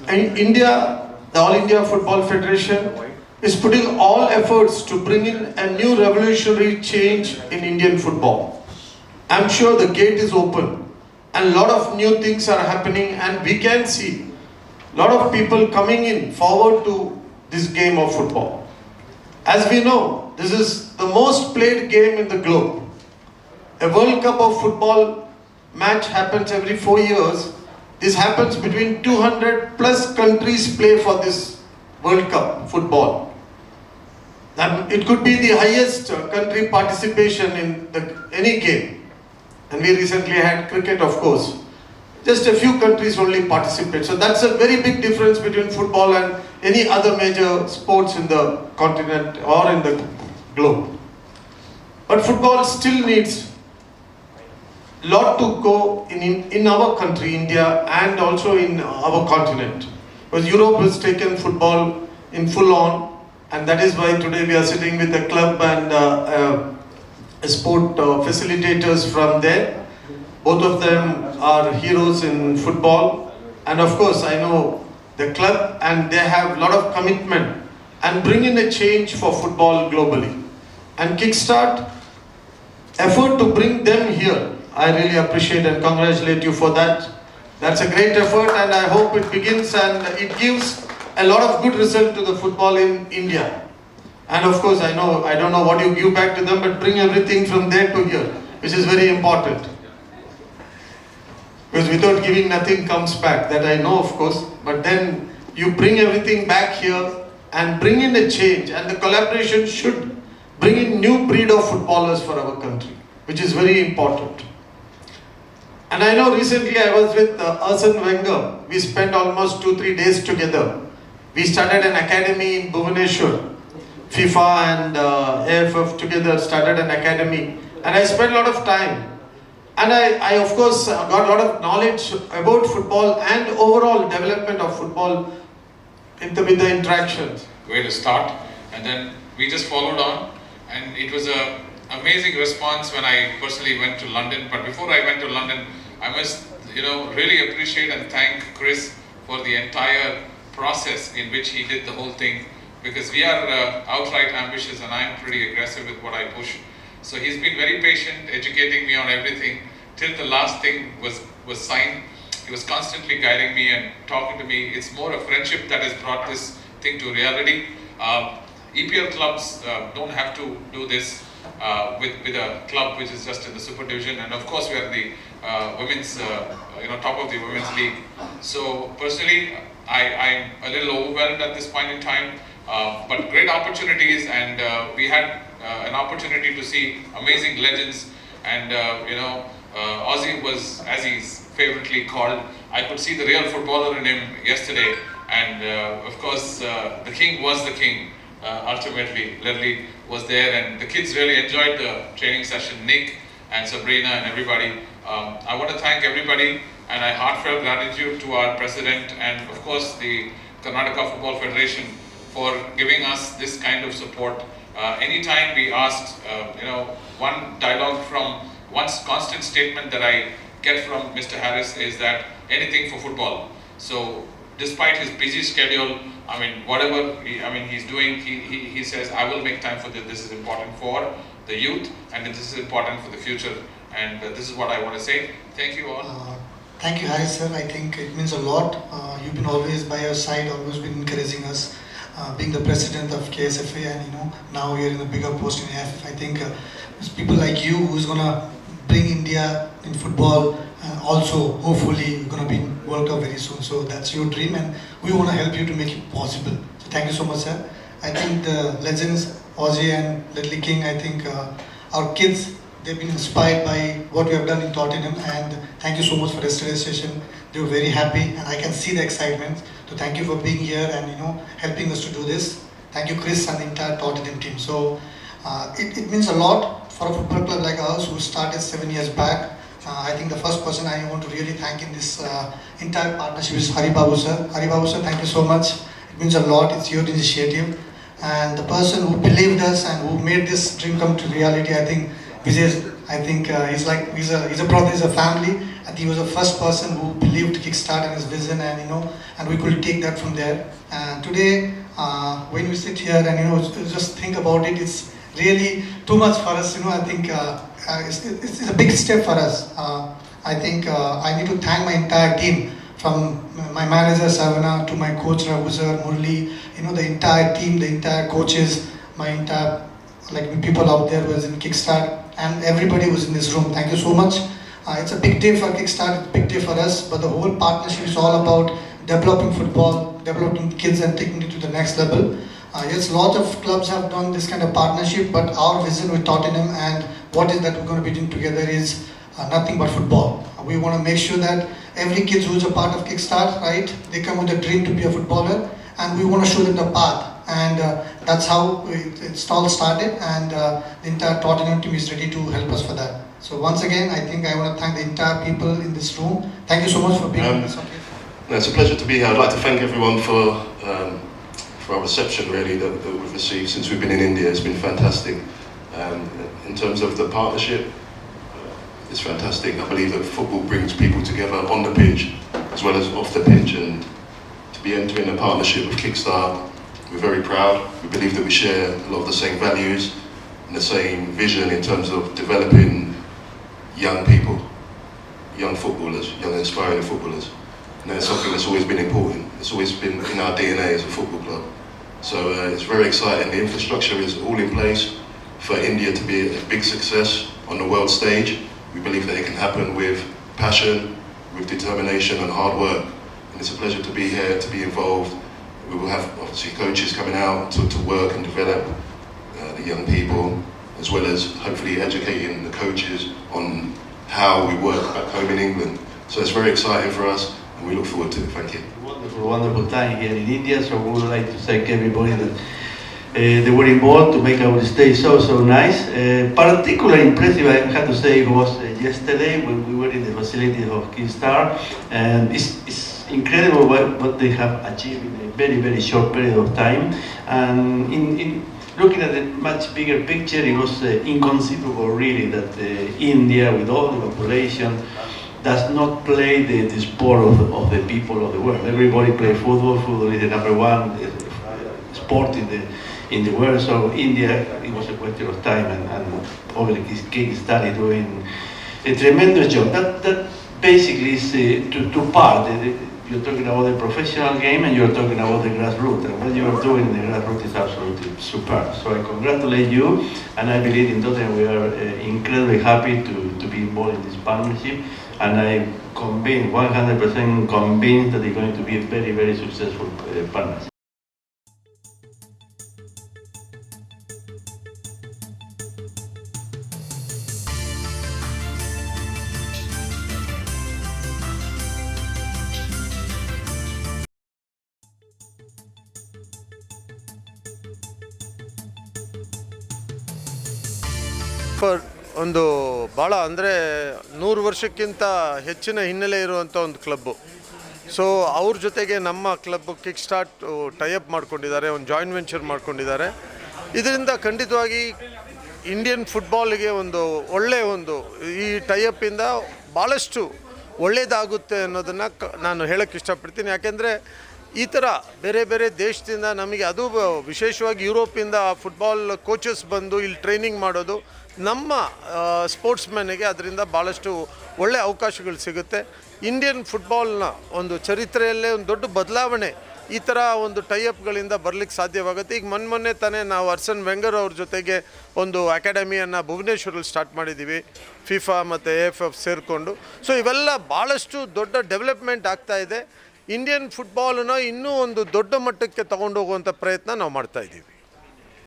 In India, the All India Football Federation is putting all efforts to bring in a new revolutionary change in Indian football. I'm sure the gate is open and a lot of new things are happening, and we can see a lot of people coming in forward to this game of football. As we know, this is the most played game in the globe. A World Cup of football match happens every 4 years. This happens between 200 plus countries play for this World Cup football. And it could be the highest country participation in any game. And we recently had cricket, of course. Just a few countries only participate. So that's a very big difference between football and any other major sports in the continent or in the globe. But football still needs a lot to go in our country, India, and also in our continent. Because Europe has taken football in full on, and that is why today we are sitting with a club and sport facilitators from there. Both of them are heroes in football, and of course I know the club, and they have a lot of commitment and bring in a change for football globally. And Kickstart effort to bring them here, I really appreciate and congratulate you for that. That's a great effort, and I hope it begins and it gives a lot of good result to the football in India. And of course I don't know what you give back to them, but bring everything from there to here, which is very important. Because without giving, nothing comes back, that I know, of course. But then you bring everything back here and bring in a change, and the collaboration should bring in new breed of footballers for our country, which is very important. And I know recently I was with Arsene Wenger. We spent almost 2-3 days together. We started an academy in Bhubaneswar. FIFA and AFF together started an academy, and I spent a lot of time. And I of course got a lot of knowledge about football and overall development of football with the interactions. Way to start, and then we just followed on, and it was a amazing response when I personally went to London. But before I went to London, I must really appreciate and thank Chris for the entire process in which he did the whole thing, because we are outright ambitious and I'm pretty aggressive with what I push. So he's been very patient, educating me on everything till the last thing was signed. He was constantly guiding me and talking to me. It's more a friendship that has brought this thing to reality. EPL clubs don't have to do this with a club which is just in the super division, and of course we are the women's top of the women's league. So personally I'm a little overwhelmed at this point in time, but great opportunities, and we had an opportunity to see amazing legends, and Ozzy was, as he's favoritely called, I could see the real footballer in him yesterday, and of course the king was the king. Ultimately, Ledley was there, and the kids really enjoyed the training session. Nick and Sabrina and everybody. I want to thank everybody, and I heartfelt gratitude to our president and of course the Karnataka Football Federation for giving us this kind of support. Anytime we asked, one dialogue from one constant statement that I get from Mr. Harris is that anything for football. So despite his busy schedule, whatever he's doing, he says, I will make time for this. This is important for the youth, and this is important for the future. And this is what I want to say. Thank you all. Thank you, Harris sir. I think it means a lot. You've been always by our side, always been encouraging us. Being the president of KSFA, and now you're in a bigger post in AFF. I think it's people like you who's gonna bring India in football. Also, hopefully, you're gonna be in World Cup very soon. So that's your dream, and we want to help you to make it possible. So thank you so much, sir. I think the legends Ozzy and Ledley King, I think our kids, they've been inspired by what you have done in Tottenham, and thank you so much for yesterday's session. They were very happy, and I can see the excitement. So thank you for being here and helping us to do this. Thank you, Chris, and the entire Tottenham team. So it means a lot for a football club like ours who started 7 years back. I think the first person I want to really thank in this entire partnership is Hari Babu sir. Hari Babu sir, thank you so much. It means a lot. It's your initiative. And the person who believed us and who made this dream come to reality, I think Vijay, he's a brother, he's a family, and he was the first person who believed Kickstart and his vision, and and we could take that from there. And today, when we sit here and just think about it, it's really too much for us. I think it's a big step for us. I think I need to thank my entire team, from my manager Savana to my coach Raghu sir, Murli, the entire team, the entire coaches, my entire people out there who is in Kickstart, and everybody who's in this room. Thank you so much. It's a big day for Kickstart, it's a big day for us, but the whole partnership is all about developing football, developing kids and taking it to the next level. Yes, a lot of clubs have done this kind of partnership, but our vision with Tottenham and what is that we're going to be doing together is nothing but football. We want to make sure that every kid who's a part of Kickstart, right, they come with a dream to be a footballer, and we want to show them the path. And that's how it's all started, and the entire Tottenham team is ready to help us for that. So once again, I think I want to thank the entire people in this room. Thank you so much for being with us. It's a pleasure to be here. I'd like to thank everyone for our reception, really, that we've received since we've been in India. It's been fantastic. In terms of the partnership, it's fantastic. I believe that football brings people together on the pitch as well as off the pitch, and to be entering a partnership with Kickstart, we're very proud. We believe that we share a lot of the same values and the same vision in terms of developing young people, young footballers, young aspiring footballers. And that's something that's always been important. It's always been in our DNA as a football club. So it's very exciting. The infrastructure is all in place for India to be a big success on the world stage. We believe that it can happen with passion, with determination and hard work. And it's a pleasure to be here, to be involved. We will have obviously coaches coming out to work and develop the young people, as well as hopefully educating the coaches on how we work back home in England. So it's very exciting for us, and we look forward to it. Thank you. Wonderful time here in India, so we would like to thank everybody that they were involved to make our stay so nice. Particularly impressive, I have to say, was yesterday when we were in the facilities of Kickstart, and it's incredible what they have achieved in a very short period of time. And in looking at the much bigger picture, it was inconceivable really that India, with all the population, does not play the sport of the people of the world. Everybody plays football. Football is the number one sport in the world. So India, it was a question of time, and obviously Kickstart is doing a tremendous job. That basically is two parts. You're talking about the professional game, and you're talking about the grassroots. And what you are doing in the grassroots is absolutely superb. So I congratulate you, and I believe in Tottenham we are incredibly happy to be involved in this partnership. And I'm convinced, 100% convinced, that it's going to be a very successful partnership. ಒಂದು ಭಾಳ ಅಂದರೆ 100 ವರ್ಷಕ್ಕಿಂತ ಹೆಚ್ಚಿನ ಹಿನ್ನೆಲೆ ಇರುವಂಥ ಒಂದು club. So ಅವ್ರ ಜೊತೆಗೆ ನಮ್ಮ ಕ್ಲಬ್ ಕಿಕ್ ಸ್ಟಾರ್ಟ್ ಟೈಅಪ್ ಮಾಡ್ಕೊಂಡಿದ್ದಾರೆ, ಒಂದು ಜಾಯಿಂಟ್ ವೆಂಚರ್ ಮಾಡ್ಕೊಂಡಿದ್ದಾರೆ. ಇದರಿಂದ ಖಂಡಿತವಾಗಿ ಇಂಡಿಯನ್ ಫುಟ್ಬಾಲ್ಗೆ ಒಂದು ಒಳ್ಳೆಯ ಈ ಟೈಅಪ್ಪಿಂದ ಭಾಳಷ್ಟು ಒಳ್ಳೆಯದಾಗುತ್ತೆ ಅನ್ನೋದನ್ನು ನಾನು ಹೇಳೋಕ್ಕೆ ಇಷ್ಟಪಡ್ತೀನಿ. ಯಾಕೆಂದರೆ ಈ ಥರ ಬೇರೆ ದೇಶದಿಂದ ನಮಗೆ, ಅದು ವಿಶೇಷವಾಗಿ ಯುರೋಪಿಂದ ಫುಟ್ಬಾಲ್ ಕೋಚಸ್ ಬಂದು ಇಲ್ಲಿ ಟ್ರೈನಿಂಗ್ ಮಾಡೋದು, ನಮ್ಮ ಸ್ಪೋರ್ಟ್ಸ್ಮನ್ನಿಗೆ ಅದರಿಂದ ಭಾಳಷ್ಟು ಒಳ್ಳೆಯ ಅವಕಾಶಗಳು ಸಿಗುತ್ತೆ. ಇಂಡಿಯನ್ ಫುಟ್ಬಾಲ್ನ ಒಂದು ಚರಿತ್ರೆಯಲ್ಲೇ ಒಂದು ದೊಡ್ಡ ಬದಲಾವಣೆ ಈ ಥರ ಒಂದು ಟೈಅಪ್ಗಳಿಂದ ಬರಲಿಕ್ಕೆ ಸಾಧ್ಯವಾಗುತ್ತೆ. ಈಗ ಮೊನ್ನೆ ತಾನೇ ನಾವು ಅರ್ಸನ್ ವೆಂಗರ್ ಅವ್ರ ಜೊತೆಗೆ ಒಂದು ಅಕಾಡೆಮಿಯನ್ನು ಭುವನೇಶ್ವರಲ್ಲಿ ಸ್ಟಾರ್ಟ್ ಮಾಡಿದ್ದೀವಿ, ಫಿಫಾ ಮತ್ತು AFF ಸೇರಿಕೊಂಡು. ಸೊ ಇವೆಲ್ಲ ಭಾಳಷ್ಟು ದೊಡ್ಡ ಡೆವಲಪ್ಮೆಂಟ್ ಆಗ್ತಾಯಿದೆ. ಇಂಡಿಯನ್ ಫುಟ್ಬಾಲನ್ನು ಇನ್ನೂ ಒಂದು ದೊಡ್ಡ ಮಟ್ಟಕ್ಕೆ ತಗೊಂಡು ಹೋಗುವಂಥ ಪ್ರಯತ್ನ ನಾವು ಮಾಡ್ತಾಯಿದ್ದೀವಿ.